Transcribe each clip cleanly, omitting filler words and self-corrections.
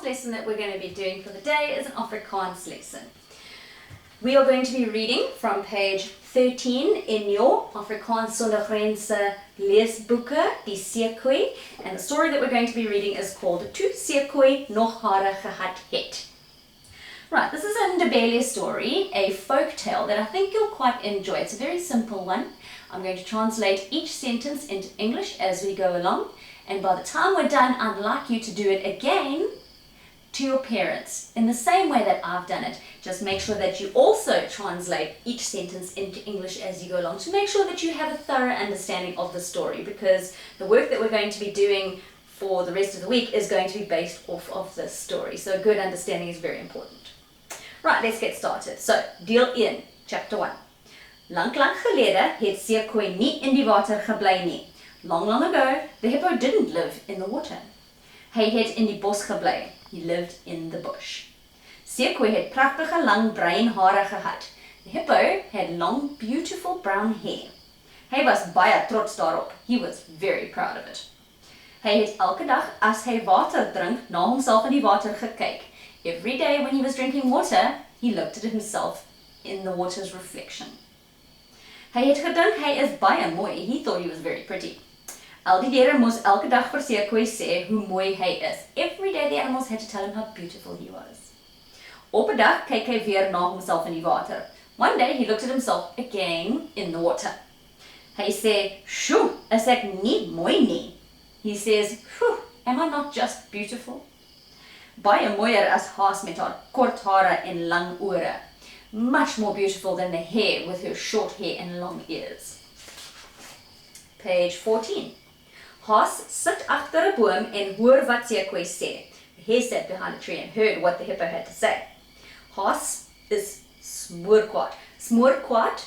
lesson that we're going to be doing for the day is an Afrikaans lesson. We are going to be reading from page 13 in your Afrikaans Sonder Grense leesboeke, die Seekoei, and the story that we're going to be reading is called Toe Seekoei nog hare gehad het. Right, this is a Ndebele story, a folk tale that I think you'll quite enjoy. It's a very simple one. I'm going to translate each sentence into English as we go along, and by the time we're done, I'd like you to do it again to your parents in the same way that I've done it. Just make sure that you also translate each sentence into English as you go along to make sure that you have a thorough understanding of the story, because the work that we're going to be doing for the rest of the week is going to be based off of this story. So a good understanding is very important. Right, let's get started. So, deel 1, chapter 1. Lang gelede het Seekoei nie in die water gebly nie. Long ago, the hippo didn't live in the water. Hy het in die bos gebly. He lived in the bush. Seekoei het pragtige lang bruin hare gehad. The hippo had long, beautiful brown hair. Hy was baie trots daarop. He was very proud of it. Hy het elke dag as hy water drink, na homself in die water gekyk. Every day when he was drinking water, he looked at himself in the water's reflection. Hy het gedink hy is baie mooi. He thought he was very pretty. Al die diere moes elke dag vir Seekoei sê hoe mooi hy is. Every day the animals had to tell him how beautiful he was. Op 'n dag kyk hy weer na homself in die water. One day he looked at himself again in the water. Hy sê, "Sjoe, is ek nie mooi nie." He says, "Phew, am I not just beautiful?" Baie mooier as haas met haar kort hare en lang ore. Much more beautiful than the hare with her short hair and long ears. Page 14. Haas sit agter 'n boom en hoor wat Seekoei sê. The hare sat behind a tree and heard what the hippo had to say. Haas is smoorkwaad. Smoorkwaad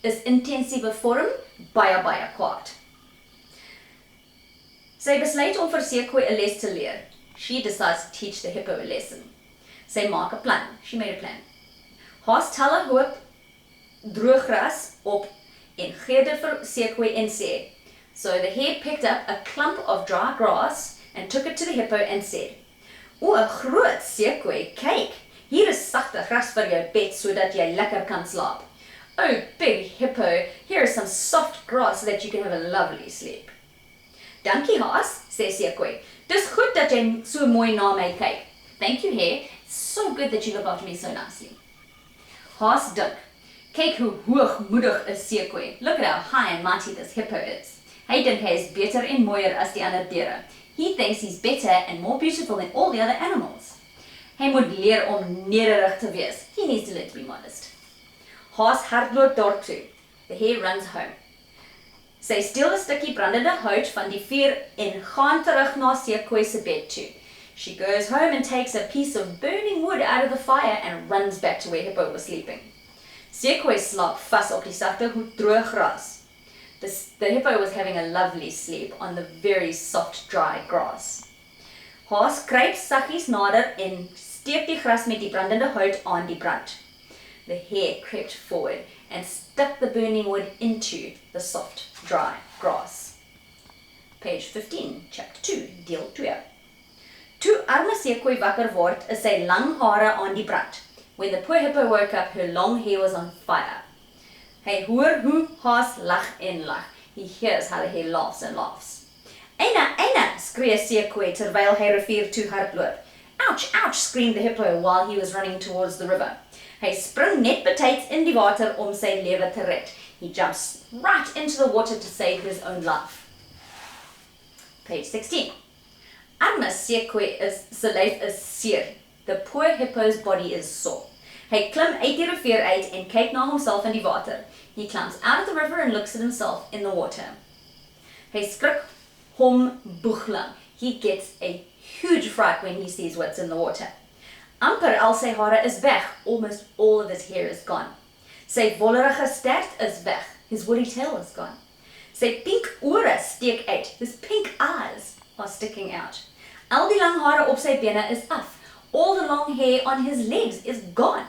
is intensiewe vorm, baie kwaad. Sy besluit om vir Seekoei 'n les te leer. She decides to teach the hippo a lesson. Sy maak 'n plan. She made a plan. Haas tel 'n hoop droë gras op en gee dit vir Seekoei en sê. So the hare picked up a clump of dry grass and took it to the hippo and said, "O, groot Seekoei, kyk, hier is sagte gras vir jou bed sodat jy lekker kan slaap. Oh, big hippo, here is some soft grass so that you can have a lovely sleep." "Dankie, Haas," sê Seekoei. "Dis goed dat jy so mooi na my kyk." "Thank you, hare. It's so good that you look after me so nicely." Haas dink, kyk hoe hoogmoedig is Seekoei. Look at how high and mighty this hippo is. Hy dink hy is beter en mooier as die ander diere. He thinks he's better and more beautiful than all the other animals. Hy moet leer om nederig te wees. He needs to learn to be modest. Haas hardloop dorp toe. The hare runs home. Sy steel 'n stukkie brandende hout van die vuur en gaan terug na Seekoei se bed toe. She goes home and takes a piece of burning wood out of the fire and runs back to where Hippo was sleeping. Seekoei slaap vas op die sagte droë gras. The hippo was having a lovely sleep on the very soft, dry grass. Haas kruip saggies nader en steek die gras met die brandende hout aan die brand. The hare crept forward and stuck the burning wood into the soft, dry grass. Page 15, chapter 2, deel 2. Toe arme Seekoei wakker word, is sy lang hare aan die brand. When the poor hippo woke up, her long hair was on fire. Hy hoor hoe Haas lag en lag. He hears how the hare laughs and laughs. "Eina, eina," skree Seekoei terwyl hy rivier toe hardloop. "Ouch, ouch," screamed the hippo while he was running towards the river. Hy spring net betyds in die water om sy lewe te red. He jumps right into the water to save his own life. Page 16. Arme Seekoei se lyf is seer. The poor hippo's body is sore. Hy klim uit die rivier uit en kyk na homself in die water. He climbs out of the river and looks at himself in the water. Hy skrik hom boeglang. He gets a huge fright when he sees what's in the water. Amper al sy hare is weg. Almost all of his hair is gone. Sy wollerige stert is weg. His woolly tail is gone. Sy pink ore steek uit. His pink eyes are sticking out. Al die lang hare op sy bene is af. All the long hair on his legs is gone.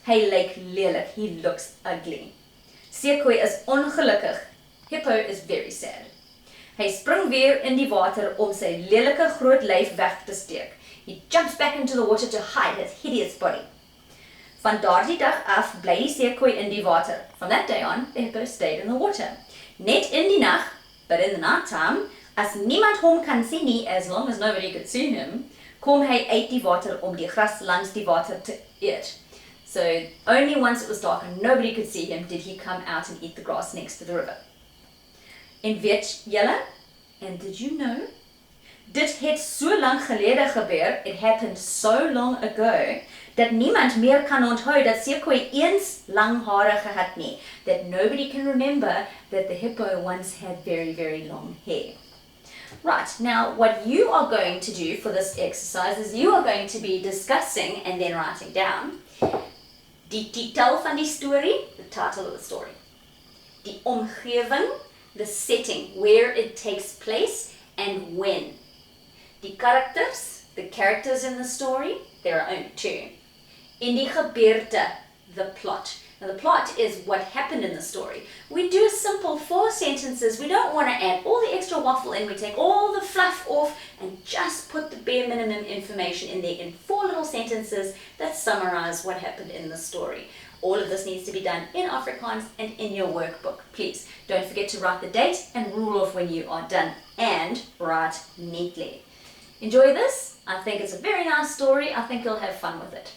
Hy lyk lelik. He looks ugly. Seekoei is ongelukkig. Hippo is very sad. Hy spring weer in die water om sy lelike groot lyf weg te steek. He jumps back into the water to hide his hideous body. Van daardie dag af bly die seekoei in die water. From that day on, the hippo stayed in the water. Net in die nag, but in the night time, as niemand hom kan sien nie, as long as nobody could see him, kom hy uit die water om die gras langs die water te eet. So only once it was dark and nobody could see him did he come out and eat the grass next to the river. En weet julle, and did you know, dit het so lang gelede gebeur, it happened so long ago, dat niemand meer kan onthou dat seekoei eens lang hare gehad nie, that nobody can remember that the hippo once had very, very long hair. Right, now what you are going to do for this exercise is you are going to be discussing and then writing down die titel van die story, the title of the story, die omgewing, the setting, where it takes place and when, die characters in the story, there are only 2, en die gebeurte, the plot. Now the plot is what happened in the story. We do a simple 4 sentences. We don't want to add all the extra waffle in. We take all the fluff off and just put the bare minimum information in there in 4 little sentences that summarize what happened in the story. All of this needs to be done in Afrikaans and in your workbook. Please don't forget to write the date and rule off when you are done, and write neatly. Enjoy this. I think it's a very nice story. I think you'll have fun with it.